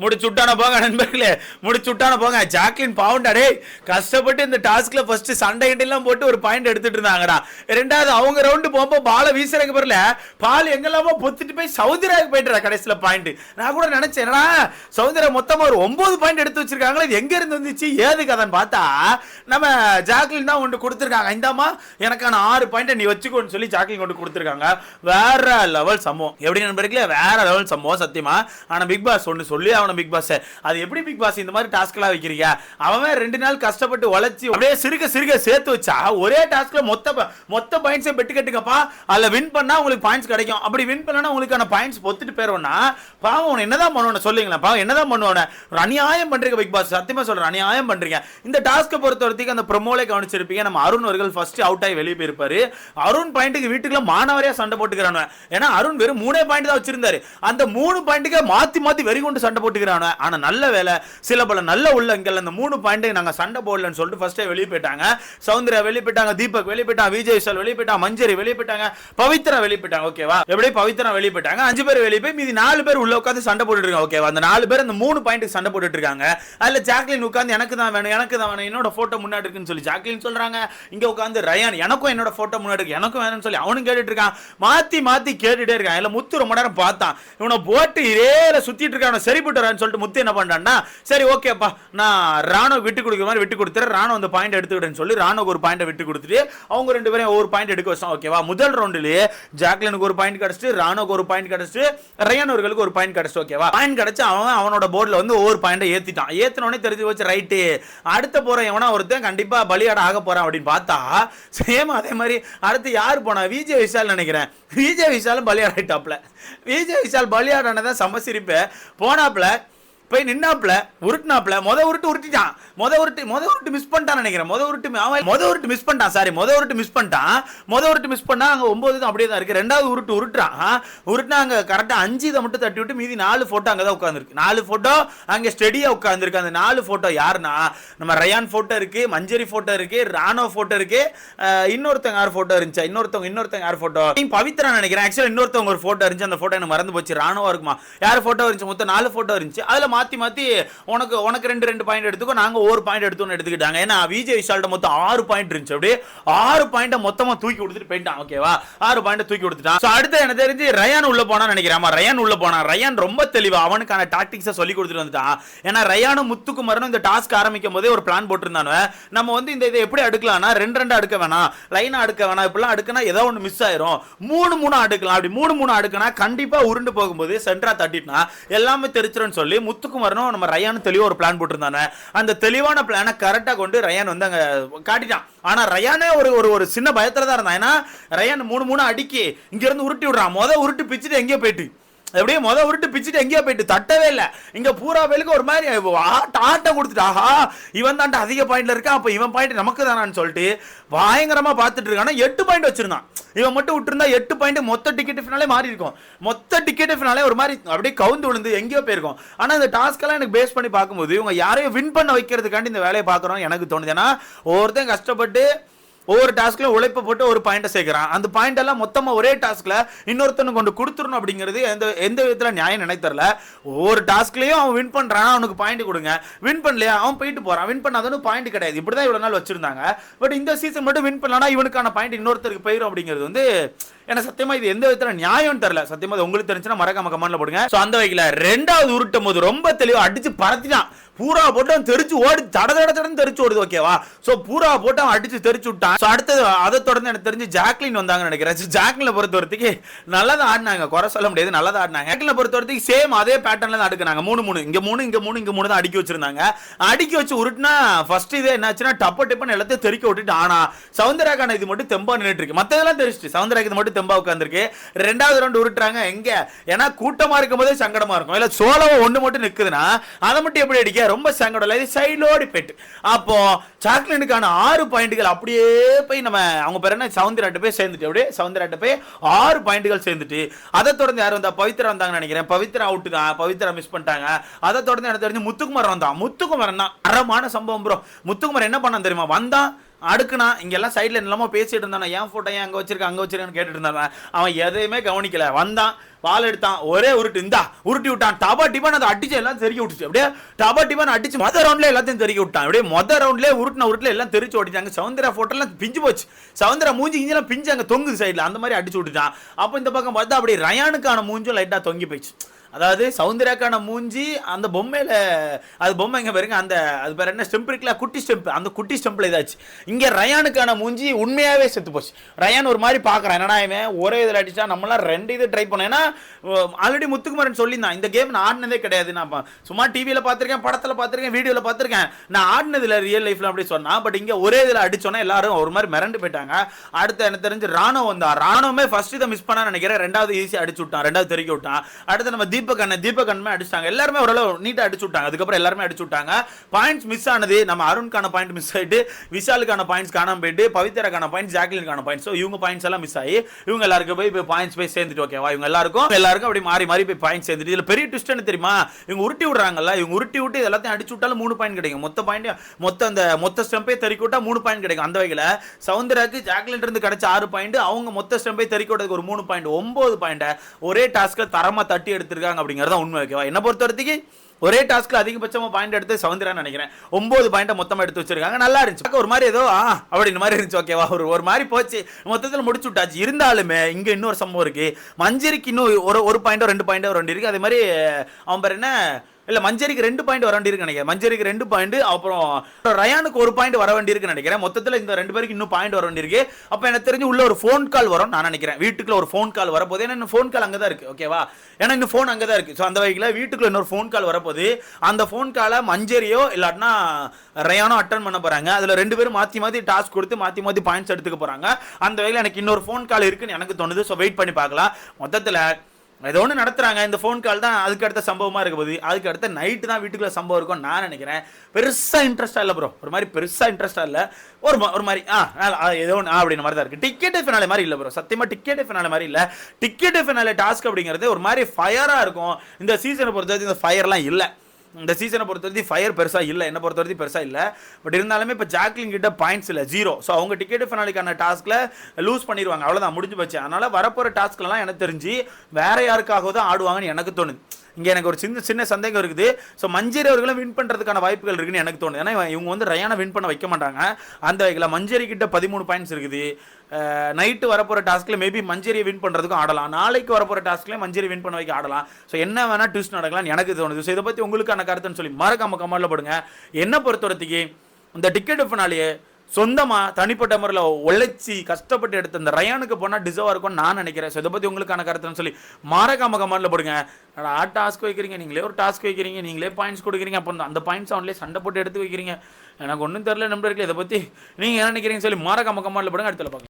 முடிச்சுட்டான போங்க நண்பர்களே, முடிச்சுட்டான போங்க. ஜாக்லின் பாவுண்டா கஷ்டப்பட்டு இந்த டாஸ்க்ல ஃபர்ஸ்ட் சண்டை எல்லாம் போட்டு ஒரு பாயிண்ட் எடுத்துட்டு இருந்தாங்கடா. ரெண்டாவது அவங்க ரவுண்டு போகும்போது பால வீசுறதுக்கு பிறகு பால் எங்கெல்லாமோ பொத்துட்டு போய் சௌந்தர்யாவுக்கு போயிட்டு கடைசியில் பாயிண்ட். நான் கூட நினைச்சேன் என்னடா சௌந்தர்யா மொத்தமா ஒரு 9 பாயிண்ட் எடுத்து வச்சிருக்காங்களா, இது எங்க இருந்து வந்துச்சு ஏது கதைன்னு பார்த்தா நம்ம ஜாக்லின் தான் ஒன்று கொடுத்துருக்காங்க. இந்தாமா எனக்கான 6 பாயிண்ட் நீ வச்சுக்கோன்னு சொல்லி ஜாக்லின் கொண்டு கொடுத்துருக்காங்க. வேற லெவல் சம்பவம். எப்படி நண்பர்களே வேற லெவல் சம்பவம் சத்தியமா. ஆனா பிக் பாஸ் ஒன்று சொல்லி பிக் பாஸ் அது எப்படி பிக் பாஸ் இந்த மாதிரி டாஸ்க் எல்லாம் வைக்கிறீங்க? அவன் 2 நாள் கஷ்டப்பட்டு உழைச்சி அப்படியே சிறுக சேர்த்து வச்சா ஒரே டாஸ்க்ல மொத்த பாயிண்ட்ஸை பெட்டு கட்டுங்கப்பா, அதுல வின் பண்ணா உங்களுக்கு பாயிண்ட்ஸ் கிடைக்கும். அப்படி வின் பண்ணா உங்களுக்கான பாயிண்ட்ஸ் பொத்துட்டு போயிடும்னா பாவம் என்னதான் பண்ணுவானு சொல்லுங்களேன். பாவம் என்னதான் பண்ணுவானு ஒரு அநியாயம் பண்றீங்க பிக் பாஸ். சத்தியமா சொல்றேன் அநியாயம் பண்றீங்க. இந்த டாஸ்க்கை பொறுத்தவரைக்கும் அந்த ப்ரோமோல கவனிச்சிருப்பீங்க, நம்ம அருண் அவர்கள் ஃபர்ஸ்ட் அவுட் ஆகி வெளியே போயிருப்பாரு. அருண் பாயிண்ட்டுக்கு வீட்டுக்குள்ள மானவரையா சண்டை போட்டுக்கிறானு. ஏன்னா அருண் வெறும் 3 பாயிண்ட் தான் வச்சிருந்தாரு. அந்த 3 பாயிண்ட்டுக்கு மாத்தி வெறி கொண்டு சண்டை போட்டு. ஆனா நல்ல வேலை சில பல நல்ல உள்ளங்கள் அந்த 3 பாயிண்ட் நாங்க சண்டை போடலன்னு சொல்லிட்டு ஃபர்ஸ்ட் வெளியே போயிட்டாங்க. சௌந்தர்யா வெளியே போயிட்டாங்க, தீபக் வெளியே போயிட்டாங்க, விஜய் விஷால் வெளியே போயிட்டாங்க, மஞ்சரி வெளியே போயிட்டாங்க, பவித்ரா வெளியே போயிட்டாங்க. ஓகேவா? எப்படி பவித்ரா வெளியே போயிட்டாங்க, 5 பேர் வெளியே போய் மீதி 4 பேர் உள்ள உட்காந்து சண்டை போட்டுட்டு இருக்காங்க. ஓகேவா? அந்த 4 பேர் அந்த 3 பாயிண்ட் சண்டை போட்டுட்டு இருக்காங்க. அதுல ஜாக்லின் உட்கார்ந்து எனக்கு தான் வேணும் என்னோட போட்டோ முன்னாடி இருக்குன்னு சொல்லி ஜாக்லின் சொல்றாங்க. இங்க உட்கார்ந்து ரயான் எனக்கும் என்னோட போட்டோ முன்னாடி இருக்கு எனக்கும் வேணும்னு சொல்லி அவனும் கேட்டுட்டு இருக்கான். மாத்தி கேட்டுட்டே இருக்கான். இல்ல முத்து ரொம்ப நேரம் பார்த்தான், இவனை போட்டு இதேல சுத்திட்டு இருக்கான், சரி போட்டுறான்னு சொல்லிட்டு முத்து என்ன பண்றான்னா சரி ஓகேப்பா நான் ராணோ விட்டு கொடுக்குற மாதிரி விட்டு கொடுத்துறேன், ராணோ அந்த பாயிண்ட் எடுத்துக்கிட்டேன்னு சொல்லி ராணோக்கு ஒரு பாயிண்ட் விட்டு கொடுத்துட்டு அவங்க 2 பேரும் ஒரு பாயிண்ட் எடுக்க வச்சோம். ஓகேவா? முதல் ரவுண்டிலேயே ஜாக்லினுக்கு ஒரு பாயிண்ட் கிடைச்சிட்டு, ராணோக்கு ஒரு பாயிண்ட் கிடைச்சிட்டு, ரயான் அவர்களுக்கு ஒரு பாயிண்ட் கிடைச்சிட்டு. ஓகேவா? பாயிண்ட் கிடைச்சு அவனோட போர்டில் வந்து ஒவ்வொரு பாயிண்ட் ஏத்திட்டான். ஏத்தினோடனே தெரிஞ்சு வச்சு ரைட்டு அடுத்த போற எவனா ஒருத்தன் கண்டிப்பா பலியாட ஆக போறான் அப்படின்னு பார்த்தா சேம் அதே மாதிரி அடுத்து யார் போனா விஜய் விஷால் நினைக்கிறேன். விஜய் விஷாலும் பலியாட ஆயிட்டாப்ல. விஜய் விஷால் பலியாடானதான் சமசிரிப்பு போனாப்ல போய் நின்னாப்ல உருட்டினாப்ல உருட்டிட்டான். மொத உருட்டு மிஸ் பண்ணிட்டான் நினைக்கிறேன். மொத உருட்டு மிஸ் பண்ணிட்டான். சாரி மொத உருட்டு மிஸ் பண்ணா அங்க 9 தான் அப்படியே தான் இருக்கு. ரெண்டாவது உருட்டுனா அங்க கரெக்டா 5 இதை மட்டும் தட்டி விட்டு மீதி 4 போட்டோ அங்கதான் உட்கார்ந்துருக்கு. 4 போட்டோ அங்க ஸ்டெடியா உட்கார்ந்துருக்கு. அந்த 4 போட்டோ யாருன்னா நம்ம ரயான் போட்டோ இருக்கு, மஞ்சரி போட்டோ இருக்கு, ராணோ போட்டோ இருக்கு, இன்னொருத்தங்க யார் போட்டோ இருந்துச்சா இன்னொருத்தங்க யார் போட்டோ பவித்ரா நினைக்கிறேன். ஆக்சுவலா இன்னொருத்தவங்க ஒரு போட்டோ இருந்துச்சு. அந்த போட்டோ எனக்கு மறந்து போச்சு. ராணோவா இருக்குமா யார் போட்டோ இருந்துச்சு. மொத்தம் 4 போட்டோ இருந்துச்சு. அதுல மாத்தி உனக்கு 2 பாயிண்ட் எடுத்துக்கோ, நாங்க 1 பாயிண்ட் எடுத்துக்கிட்டாங்க. ஏன்னா விஜய் விஷால்ட்ட மொத்தம் 6 பாயிண்ட் இருந்துச்சு. அப்படியே 6 பாயிண்ட் மொத்தமா தூக்கி கொடுத்துட்டு போயிட்டான். ஓகேவா? 6 பாயிண்ட் தூக்கி கொடுத்துட்டான். சோ அடுத்து எனக்கு தெரிஞ்சு ரயான் உள்ள போனா நினைக்கிறேன். ரயான் உள்ள போனா. ரயான் ரொம்ப தெளிவா அவனுக்கான டாக்டிக்ஸை சொல்லி கொடுத்துட்டு வந்துட்டான். ஏன்னா ரயானும் முத்துக்குமரனும் இந்த டாஸ்க் ஆரம்பிக்கும் போதே ஒரு பிளான் போட்டிருந்தானு. நம்ம வந்து இந்த இதை எப்படி அடுக்கலாம்னா 2 அடுக்க வேணாம், லைனா அடுக்க வேணாம், இப்பெல்லாம் அடுக்கனா ஏதோ ஒன்று மிஸ் ஆயிரும், 3 அடுக்கலாம். அப்படி 3 அடுக்கனா கண்டிப்பா உருண்டு போகும்போது சென்டரா தட்டிட்டுனா எல்லாமே தெரிச்சிருன்னு சொல்லி முத்துக்குமரனும் நம்ம ரயானும் தெளிவா ஒரு பிளான் போட்டிருந்தானே. அந்த தெளிவான பிளானை கரெக்டா கொண்டு ரயான் வந்து அங்க காட்டிட்டான். ஆனா ரயானே ஒரு சின்ன பயத்துல தான் இருந்தான். ஏன்னா ரயான் 3 அடிக்கி இங்க இருந்து உருட்டி விடுறான். உருட்டு பிச்சுட்டு எங்கேயோ போயிட்டு எப்படியே உருட்டு பிச்சுட்டு எங்கேயோ போயிட்டு தட்டவே இல்லை. இங்க பூரா வேலுக்கு ஒரு மாதிரி ஆட்டம் கொடுத்துட்டாஹா இவன் தான்டா அதிக பாயிண்ட்ல இருக்கான், அப்ப இவன் பாயிண்ட் நமக்கு தானான்னு சொல்லிட்டு பயங்கரமா பார்த்துட்டு இருக்கானா. 8 பாயிண்ட் வச்சிருந்தான். இவன் மட்டும் விட்டுருந்தா 8 பாயிண்ட் மொத்த டிக்கெட் ஃபினாலே மாறி இருக்கும். மொத்த டிக்கெட் ஃபினாலே ஒரு மாதிரி அப்படியே கவுந்து விழுந்து எங்கேயோ போயிருக்கும். ஆனா இந்த டாஸ்க் எல்லாம் எனக்கு பேஸ் பண்ணி பார்க்கும்போது இவங்க யாரையும் வின் பண்ண வைக்கிறதுக்காண்டி இந்த வேலையை பார்க்கறோம் எனக்கு தோணுது. ஏன்னா ஒவ்வொருத்தன் கஷ்டப்பட்டு ஒவ்வொரு டாஸ்க்ல உழைப்ப போட்டு ஒரு பாயிண்ட் சேர்க்கிறான். அந்த பாயிண்ட் எல்லாம் மொத்தமா ஒரே டாஸ்க்ல இன்னொருத்தனுக்கு கொண்டு கொடுத்துடணும் அப்படிங்கிறது எந்த விதத்துல நியாயம் நினைத்தரல. ஒவ்வொரு டாஸ்க்லயும் அவன் வின் பண்றான், அவனுக்கு பாயிண்ட் கொடுங்க. வின் பண்ணலையா அவன் போயிட்டு போறான். வின் பண்ணாதவனு பாயிண்ட் கிடையாது. இப்படிதான் இவ்வளவு நாள் வச்சிருந்தாங்க. பட் இந்த சீசன் மட்டும் வின் பண்ணலனா இவனுக்கான பாயிண்ட் இன்னொருத்தருக்கு போயிடும் அப்படிங்கிறது வந்து எனக்கு சத்தியமா இது எந்த விதத்துல நியாயம் தெரியல. சத்தியமா உங்களுக்கு தெரிஞ்சுன்னா மறக்காம கமெண்ட்ல போடுங்க. சோ அந்த வகையில 2வது உருட்டும் போது ரொம்ப தெளிவா அடிச்சு பறத்திட்டான். பூரா போட்டு தெரிச்சு ஓடி தடன்னு தெரிச்சு ஓடுது. ஓகேவா? சோ பூரா போட்டு அவன் அடிச்சு தெரிச்சு விட்டான். சோ அடுத்தது அதை தொடர்ந்து எனக்கு தெரிஞ்சு ஜாக்லின் வந்தாங்க நினைக்கிறேன். ஜாக்லினை பொறுத்தவரைக்கு நல்லதா ஆடினாங்க, குறை சொல்ல முடியாது, நல்லதா ஆடினாங்க. ஜாக்லினை பொறுத்தவரைக்கு சேம் அதே பேட்டர்ன்ல தான் அடுக்குனாங்க. 3 இங்க 3 தான் அடுக்கி வச்சிருந்தாங்க. அடுக்கி வச்சு உருட்டுனா ஃபர்ஸ்ட் இது என்னாச்சுன்னா டப்புன்னு எல்லாத்தையும் தெரிக்க விட்டுட்டு. ஆனா சௌந்தர்யாக்கான இது மட்டும் தெம்பா நின்றுட்டு இருக்கு. மத்ததெல்லாம் தெரிச்சு சௌந்தர்யாக்கு இது மட்டும் தெம்பா உட்கார்ந்துருக்கு. 2வது ரவுண்ட் உருட்டுறாங்க. எங்க ஏன்னா கூட்டமா இருக்கும் போதே சங்கடமா இருக்கும். இல்ல சோலவா ஒண்ணு மட்டும் நிக்குதுன்னா அதை மட்டும் எப்படி அடிக்க ரொம்ப சங்கடம் இல்லை. சைடோடி போயிட்டு அப்போ சாக்லினுக்கான 6 பாயிண்ட்கள் அப்படியே போய் நம்ம அவங்க பேர் என்ன சௌந்தர்யாட்ட போய் சேர்ந்துட்டு அப்படியே சௌந்தர்யாட்ட போய் 6 பாயிண்ட்கள் சேர்ந்துட்டு அதை தொடர்ந்து யார் வந்தா பவித்ரா வந்தாங்கன்னு நினைக்கிறேன். பவித்ரா அவுட் தான், பவித்ரா மிஸ் பண்ணிட்டாங்க. அதை தொடர்ந்து எனக்கு தெரிஞ்சு முத்துக்குமரன் வந்தான். முத்துக்குமரன் தான் அறமான சம்பவம் ப்ரோ. முத்துக்குமரன் என்ன பண்ணான் தெரியுமா? வந்தான் அடுக்குனா இங்கெல்லாம் சைடில் என்னமோ பேசிட்டு இருந்தானே, ஏன் ஃபோட்டோ ஏன் அங்கே வச்சிருக்க அங்கே வச்சிருக்கேன்னு கேட்டுட்டு இருந்தான். அவன் எதையுமே கவனிக்கல. வந்தான், பால் எடுத்தான், ஒரே உருட்டு, இந்தா உருட்டி விட்டான். டபா டிபான் அதை அடிச்சு எல்லாம் தெருக்கி விட்டுச்சு. அப்படியே டபா டிபான் அடிச்சு மொதல் ரவுண்ட்ல எல்லாத்தையும் தெருக்கி விட்டான். அப்படியே மொதல் ரவுண்ட்லேயே உருட்டுல எல்லாம் தெரிச்சு ஓடிட்டாங்க. சௌந்தர்யா ஃபோட்டோலாம் பிஞ்சு போச்சு. சௌந்தர்யா மூஞ்சி இங்கெல்லாம் பிஞ்சு அங்கே தொங்குது சைடில், அந்த மாதிரி அடிச்சு விட்டுட்டான். அப்போ இந்த பக்கம் பார்த்தா அப்படியே ரயானுக்கான மூஞ்சும் லைட்டாக தொங்கி போயிடுச்சு. அதாவது சௌந்தர்யாக்கான மூஞ்சி அந்த பொம்மையில, அது பொம்மை இங்கே பாருங்க, அந்த அது பேர் என்ன ஸ்டெம்ப் இருக்குல்ல, குட்டி ஸ்டெம்ப், அந்த குட்டி ஸ்டெம்பில் இதாச்சு. இங்கே ரயானுக்கான மூஞ்சி உண்மையாகவே செத்து போச்சு. ரயான் ஒரு மாதிரி பார்க்குறான், என்னடா இவன் ஒரே இதில் அடிச்சா, நம்மளாம் 2 இது ட்ரை பண்ணோம். ஏன்னா ஆல்ரெடி முத்துக்குமாரன் சொல்லியிருந்தான், இந்த கேம் நான் ஆடினதே கிடையாது, நான் சும்மா டிவியில் பார்த்துருக்கேன், படத்தில் பார்த்துருக்கேன், வீடியோவில் பார்த்துருக்கேன், நான் ஆடினதில்ல ரியல் லைஃப்பில் அப்படி சொன்னான். பட் இங்கே ஒரே இதில் அடிச்சோன்னா எல்லாரும் ஒரு மாதிரி மிரண்டு போயிட்டாங்க. அடுத்து எனக்கு தெரிஞ்சு ராணோ வந்தான். ராணுவமே ஃபர்ஸ்ட் இதை மிஸ் பண்ணான்னு நினைக்கிறேன், 2வது ஈஸியாக அடிச்சு விட்டான், 2வது தெருக்கி விட்டான். அடுத்து நம்ம தீபகண்ணே அடிச்சிட்டாங்க. எல்லாருமே ஓரளவு நீட்டா அடிச்சு விட்டாங்க. அதுக்கப்புறம் எல்லாருமே அடிச்சு விட்டாங்க. பாயிண்ட்ஸ் மிஸ் ஆனது, நம்ம அருண்கான பாயிண்ட் மிஸ் ஆயிட்டு, விஷாலுக்கான பாயிண்ட்ஸ் காணாம போயிட்டு, பவித்ராக்கான பாயிண்ட்ஸ், ஜாக்லினுக்கான பாயிண்ட்ஸ். இவங்க பாயிண்ட்ஸ் எல்லாம் மிஸ் ஆகி இவங்க எல்லாருக்கும் போய் பாயிண்ட்ஸ் போய் சேர்ந்துட்டு, ஓகேவா, இவங்க எல்லாருக்கும் அப்படி மாறி மாறி போய் பாயிண்ட்ஸ் சேர்ந்துட்டு. இதுல பெரிய ட்விஸ்ட் என்ன தெரியுமா, இவங்க உருட்டி விடுறாங்கல்ல, இவங்க உருட்டி விட்டு எல்லாத்தையும் அடிச்சு விட்டாலும் 3 பாயிண்ட் கிடைக்கும். மொத்த ஸ்டெம்பே தெறிக்க விட்டா 3 பாயிண்ட் கிடைக்கும். அந்த வகையில சௌந்தர்யாக்கு ஜாக்லின் இருந்து கிடைச்ச 6 பாயிண்ட், அவங்க மொத்த ஸ்டெம்பை தெறிக்க விட்டதுக்கு ஒரு 3 பாயிண்ட், 9 பாயிண்ட் ஒரே டாஸ்க்ல தரமா தட்டி எடுத்திருக்காங்க அப்படிங்கறத உண்மை. ஓகேவா, என்ன பொறுத்தவரைக்கும் ஒரே டாஸ்க்ல அதிகபட்சமா பாயிண்ட் எடுத்து சௌந்தர்யா நினைக்கிறேன் 9 பாயிண்ட் மொத்தமா எடுத்து வச்சிருக்காங்க. நல்லா இருந்துச்சு, ஒரு மாதிரி ஏதோ அப்படின்னு மாதிரி இருந்துச்சு. ஓகேவா, ஒரு மாதிரி போச்சு, மொத்தத்தில் முடிச்சு விட்டாச்சு. இருந்தாலுமே இங்க இன்னொரு சம்பவம் இருக்கு. மஞ்சரிக்கு இன்னும் ஒரு பாயிண்டோ 2 பாயிண்டோ 2 இருக்கு. அதே மாதிரி அவன் பேர் என்ன, இல்ல மஞ்சரிக்கு 2 பாயிண்ட் வர வேண்டியிருக்கு நினைக்கிறேன். மஞ்சரிக்கு 2 பாயிண்ட், அப்புறம் ரயானுக்கு 1 பாயிண்ட் வர வேண்டியிருக்கு நினைக்கிறேன். மொத்தத்தில் இந்த 2 பேருக்கு இன்னும் பாயிண்ட் வர வேண்டியிருக்கு. அப்ப எனக்கு தெரிஞ்சு உள்ள ஒரு ஃபோன் கால் வரும் நான் நினைக்கிறேன். வீட்டுக்குள்ள ஒரு ஃபோன் கால் வரப்போது. ஏன்னா ஃபோன் கால் அங்கதான் இருக்கு. ஓகேவா, ஏன்னா இன்னும் ஃபோன் அங்கதான் இருக்கு. ஸோ அந்த வகையில் வீட்டுக்குள்ள இன்னொரு ஃபோன் கால் வரப்போது. அந்த ஃபோன் காலை மஞ்சரியோ இல்லாட்டினா ரயானோ அட்டன் பண்ண போறாங்க. அதுல 2 பேரும் மாத்தி டாஸ்க் கொடுத்து மாத்தி பாயிண்ட்ஸ் எடுத்துக்க போறாங்க. அந்த வகையில் எனக்கு இன்னொரு ஃபோன் கால் இருக்குன்னு எனக்கு தோணுது. ஸோ வெயிட் பண்ணி பார்க்கலாம். மொத்தத்தில் ஏதோ ஒன்று நடத்துறாங்க. இந்த ஃபோன் கால் தான் அதுக்கு அடுத்த சம்பவமாக இருக்க போகுது. அதுக்கு அடுத்த நைட்டு தான் வீட்டுக்குள்ள சம்பவம் இருக்கும் நான் நினைக்கிறேன். பெருசாக இன்ட்ரெஸ்டாக இல்லை ப்ரோ, ஒரு மாதிரி பெருசாக இன்ட்ரெஸ்டாக இல்லை. ஒரு மாதிரி ஏதோ ஒன்று அப்படின்ற மாதிரி தான் இருக்குது. டிக்கெட் ஃபினாலே மாதிரி இல்லை ப்ரோ, சத்தியமாக டிக்கெட் ஃபினாலே மாதிரி இல்லை. டிக்கெட் ஃபினாலே டாஸ்க் அப்படிங்கிறது ஒரு மாதிரி ஃபயராக இருக்கும். இந்த சீசனை பொறுத்தவரைக்கும் இந்த ஃபயர்லாம் இல்லை. இந்த சீசனை பொறுத்தவரைக்கும் ஃபயர் பெருசாக இல்லை, என்ன பொறுத்தவரைக்கும் பெருசாக இல்லை. பட் இருந்தாலுமே இப்போ ஜாக்லின் கிட்ட பாயிண்ட்ஸ் இல்லை, 0. ஸோ அவங்க டிக்கெட் ஃபினாலிக்கான டாஸ்கில் லூஸ் பண்ணிடுவாங்க, அவ்வளோதான், முடிஞ்சு போச்சு. அதனால் வரப்போகிற டாஸ்க்லாம் எனக்கு தெரிஞ்சு வேற யாருக்காக தான் ஆடுவாங்கன்னு எனக்கு தோணுது. இங்கே எனக்கு ஒரு சின்ன சந்தேகம் இருக்குது. ஸோ மஞ்சரி அவர்களும் வின் பண்ணுறதுக்கான வாய்ப்புகள் இருக்குன்னு எனக்கு தோணுது. ஏன்னா இவங்க வந்து ரயானை வின் பண்ண வைக்க மாட்டாங்க. அந்த வகையில் மஞ்சரி கிட்ட 13 பாயிண்ட்ஸ் இருக்குது. நைட்டு வரப்போகிற டாஸ்க்கில் மேபி மஞ்சரியை வின் பண்ணுறதுக்கும் ஆடலாம். நாளைக்கு வரப்போகிற டாஸ்க்லேயே மஞ்சரி வின் பண்ண வைக்க ஆடலாம். ஸோ என்ன வேணால் ட்விஸ்ட் நடக்கலாம்னு எனக்கு தோணுது. ஸோ இதை பற்றி உங்களுக்கான கருத்துன்னு சொல்லி மறக்காம கமெண்ட்ல போடுங்க. என்ன பொறுத்தவரைக்கு இந்த டிக்கெட் ஃபினாலே சொந்தமாக தனிப்பட்ட முறையில் உழைச்சி கஷ்டப்பட்டு எடுத்த இந்த ரயானுக்கு போனால் டிசர்வாக இருக்கும்னு நான் நினைக்கிறேன். ஸோ இதை பற்றி உங்களுக்கான கருத்துன்னு சொல்லி மறக்காம கமெண்ட்ல போடுங்க. டாஸ்க் வைக்கிறீங்க, நீங்களே ஒரு டாஸ்க் வைக்கிறீங்க, நீங்களே பாயிண்ட்ஸ் கொடுக்குறீங்க, அப்போ அந்த பாயிண்ட்ஸ் அவங்களே சண்டை போட்டு எடுத்து வைக்கிறீங்க. எனக்கு ஒன்றும் தெரியல நம்பருக்கு. இதை பற்றி நீங்கள் என்ன நினைக்கிறீங்கன்னு சொல்லி மறக்காம கமெண்ட்ல போடுங்க. அடுத்த பார்க்கலாம்.